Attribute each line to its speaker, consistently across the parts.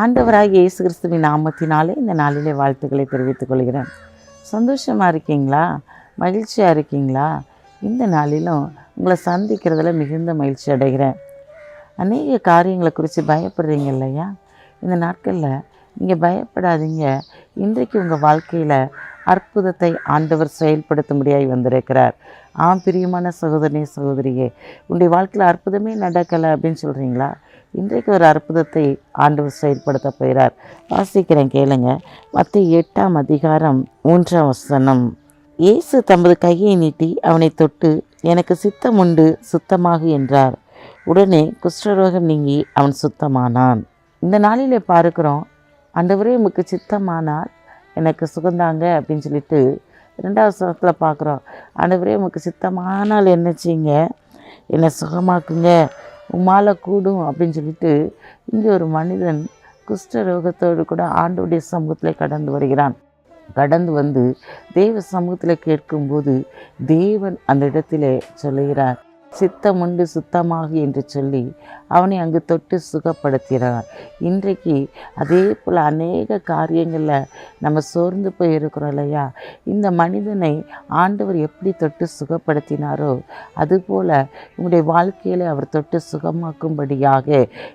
Speaker 1: ஆண்டவராகிய இயேசு கிறிஸ்துவின் நாமத்தினாலே இந்த நாளிலே வாழ்த்துக்களை தெரிவித்துக் கொள்கிறேன். சந்தோஷமாக இருக்கீங்களா? மகிழ்ச்சியாக இருக்கீங்களா? இந்த நாளிலும் உங்களை சந்திக்கிறதுல மிகுந்த மகிழ்ச்சி அடைகிறேன். அநேக காரியங்களை குறித்து பயப்படுறீங்க இல்லையா? இந்த நாட்களில் நீங்கள் பயப்படாதீங்க. இன்றைக்கு உங்கள் வாழ்க்கையில் அற்புதத்தை ஆண்டவர் செயல்படுத்த முடியாய் வந்திருக்கிறார். பிரியமான சகோதரனே சகோதரியே, உன்னுடைய வாழ்க்கையில் அற்புதமே நடக்கலை அப்படின்னு சொல்கிறீங்களா? இன்றைக்கு ஒரு அற்புதத்தை ஆண்டவர் செயல்படுத்த போகிறார். வாசிக்கிறேன் கேளுங்க. மத்தேயு 8ஆம் அதிகாரம் 3ஆம் வசனம். இயேசு தமது கையை நீட்டி அவனை தொட்டு, எனக்கு சித்தம் உண்டு, சுத்தமாகு என்றார். உடனே குஷ்டரோகம் நீங்கி அவன் சுத்தமானான். இந்த நாளிலே பார்க்கிறோம், ஆண்டவரே உமக்கு சித்தமானால் எனக்கு சுகந்தாங்க அப்படின்னு சொல்லிட்டு 2வது வசனத்தில் பார்க்குறோம். ஆண்டவரே உமக்கு சித்தமானால் என்ன செய்யுங்க, என்னை சுகமாக்குங்க, உம்மால கூடும் அப்படின்னு சொல்லிட்டு இங்கே ஒரு மனிதன் குஷ்டரோகத்தோடு கூட ஆண்டவருடைய சமூகத்தில் கடந்து வருகிறான். கடந்து வந்து தேவ சமூகத்தில் கேட்கும்போது தேவன் அந்த இடத்திலே சொல்லுகிறார், சித்தம் உண்டு சுத்தமாகு என்று சொல்லி அவனை அங்கு தொட்டு சுகப்படுத்தினார். இன்றைக்கு அதே போல் அநேக காரியங்களில் நம்ம சோர்ந்து போய் இருக்கிறோம் இல்லையா? இந்த மனிதனை ஆண்டவர் எப்படி தொட்டு சுகப்படுத்தினாரோ அதுபோல் உன்னுடைய வாழ்க்கையில் அவர் தொட்டு சுகமாக்கும்படியாக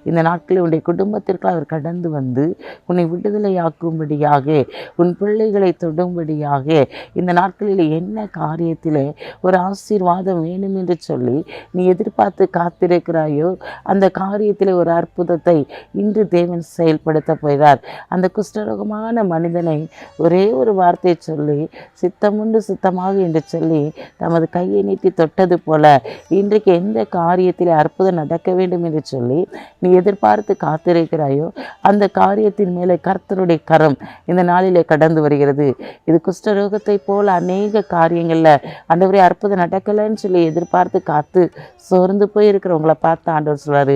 Speaker 1: இந்த நாட்களில் உன்னுடைய குடும்பத்திற்கு அவர் கடந்து வந்து உன்னை விடுதலையாக்கும்படியாக உன் பிள்ளைகளை தொடும்படியாக இந்த நாட்களில் என்ன காரியத்தில் ஒரு ஆசீர்வாதம் வேணும் என்று சொல்லி நீ எதிர்பார்த்து காத்திருக்கிறாயோ அந்த காரியத்தில் ஒரு அற்புதத்தை இன்று தேவன் செயல்படுத்த போகிறார். அந்த குஷ்டரோகமான மனிதனை ஒரே ஒரு வார்த்தை சொல்லி சித்தமுண்டு சுத்தமாக என்று சொல்லி தமது கையை நீட்டி தொட்டது போல இன்றைக்கு எந்த காரியத்தில் அற்புதம் நடக்க வேண்டும் என்று சொல்லி நீ எதிர்பார்த்து காத்திருக்கிறாயோ அந்த காரியத்தின் மேலே கர்த்தருடைய கரம் இந்த நாளிலே கடந்து வருகிறது. இது குஷ்டரோகத்தை போல அநேக காரியங்களில் ஆண்டவரே அற்புதம் நடக்கலைன்னு சொல்லி எதிர்பார்த்து காத்து சோர்ந்து போயிருக்கிறவங்களை பார்த்து ஆண்டவர் சொல்வார்,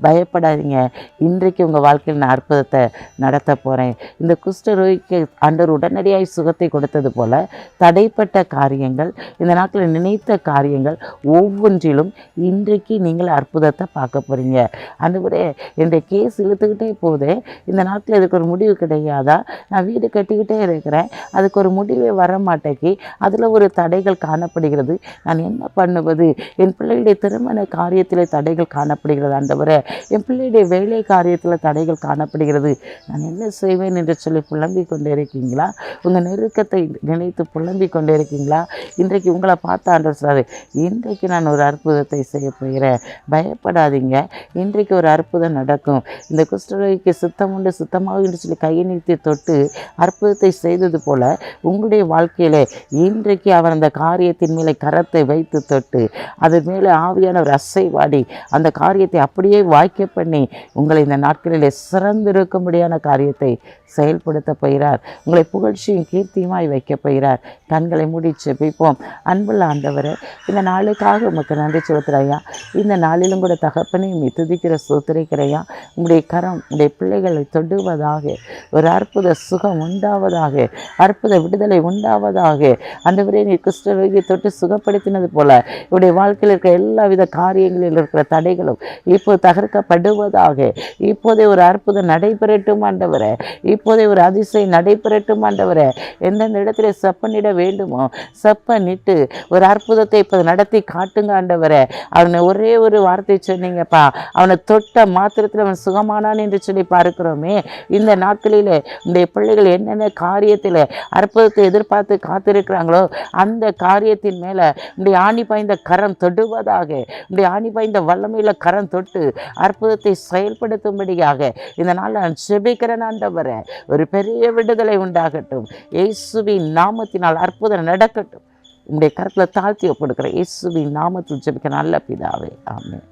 Speaker 1: பயப்படாதீங்க, இன்றைக்கு உங்கள் வாழ்க்கையில் நான் அற்புதத்தை நடத்த போகிறேன். இந்த குஷ்டரோகிக்கு ஆண்டவர் உடனடியாக சுகத்தை கொடுத்தது போல் தடைப்பட்ட காரியங்கள், இந்த நாட்களில் நினைத்த காரியங்கள் ஒவ்வொன்றிலும் இன்றைக்கு நீங்கள் அற்புதத்தை பார்க்க போகிறீங்க. ஆண்டவரே என்னுடைய கேஸ் இழுத்துக்கிட்டே போகுது, இந்த நாட்டில் இதுக்கு ஒரு முடிவு கிடையாதா? நான் வீடு கட்டிக்கிட்டே இருக்கிறேன், அதுக்கு ஒரு முடிவே வர மாட்டேங்கி, அதில் ஒரு தடைகள் காணப்படுகிறது, நான் என்ன பண்ணுவது? என் பிள்ளைகளுடைய திருமண காரியத்தில் தடைகள் காணப்படுகிறது ஆண்டவரே, என் பிள்ளையுடைய வேலை காரியத்தில் தடைகள் காணப்படுகிறது, நான் என்ன செய்வேன் என்று சொல்லி புலம்பிக் கொண்டே இருக்கீங்களா? உங்கள் நெருக்கத்தை நினைத்து புலம்பிக் கொண்டே இருக்கீங்களா? இன்றைக்கு உங்களை பார்த்து ஆண்டவர் சொல்றாரு, இன்றைக்கு நான் ஒரு அற்புதத்தை செய்ய போகிறேன், பயப்படாதீங்க, இன்றைக்கு ஒரு அற்புதம் நடக்கும். இந்த குஷ்டரோகிக்கு சுத்தம் உண்டு சுத்தமாக என்று சொல்லி கையை நீட்டி தொட்டு அற்புதத்தை செய்தது போல உங்களுடைய வாழ்க்கையிலே இன்றைக்கு அவர் அந்த காரியத்தின் மேலே கரத்தை வைத்து தொட்டு அதன் மேலே ஆவியான ஒரு அசைவாடி அந்த காரியத்தை அப்படியே வாய்க்க பண்ணி உங்களை இந்த நாட்களிலே சிறந்திருக்கும்படியான காரியத்தை செயல்படுத்த போகிறார். உங்களை புகழ்ச்சியும் கீர்த்தியுமாய் வைக்க போகிறார். கண்களை மூடி ஜெபிப்போம். அன்புள்ள ஆண்டவரே, இந்த நாளுக்காக உமக்கு நன்றி செலுத்துறையா. இந்த நாளிலும் கூட தகப்பனையும் துதிக்கிற சோத்திரிக்கிறையா. உங்களுடைய கரம் உங்களுடைய பிள்ளைகளை தொடுவதாக, ஒரு அற்புத சுகம் உண்டாவதாக, அற்புத விடுதலை உண்டாவதாக. ஆண்டவரே, நீ குஷ்டரோகியை தொட்டு சுகப்படுத்தினது போல இவருடைய வாழ்க்கையில் இருக்கிற எல்லா வித காரியங்களில் இருக்கிற தடைகளும் இப்போ தகர்க்கப்படுவதாக. இப்போதே ஒரு அற்புதம் நடைபெறட்டும் ஆண்டவரே, இப்போதே ஒரு அதிசயம் நடைபெறட்டும் ஆண்டவரே. எந்தெந்த இடத்துல செப்பனிட வேண்டுமோ செப்பனிட்டு ஒரு அற்புதத்தை இப்போ நடத்தி காட்டுங்க ஆண்டவரே. அவனை ஒரே ஒரு வார்த்தை சொன்னீங்கப்பா, அவனை தொட்ட மாத்திரத்தில் அவன் சுகமானான் என்று சொல்லி பார்க்கிறோமே. இந்த நாட்களில் இந்த பிள்ளைகள் என்னென்ன காரியத்தில் அற்புதத்தை எதிர்பார்த்து காத்திருக்கிறாங்களோ அந்த காரியத்தின் மேலே உடைய ஆணி பாய்ந்த கரம் தொடுவதாக, உடைய ஆணி பாய்ந்த வல்லமையில் கரம் தொட்டு அற்புதத்தை செயல்படுத்தும்படியாக இந்த நாள் நான் ஜெபிக்கிறேன் ஆண்டவரே. ஒரு பெரிய விடுதலை உண்டாகட்டும். இயேசுவின் நாமத்தினால் அற்புதம் நடக்கட்டும். உங்களுடைய கரத்தில் தாழ்த்தி ஒப்படுக்கிறேன். இயேசுவின் நாமத்தில் ஜெபிக்க நல்ல பிதாவே, ஆமென்.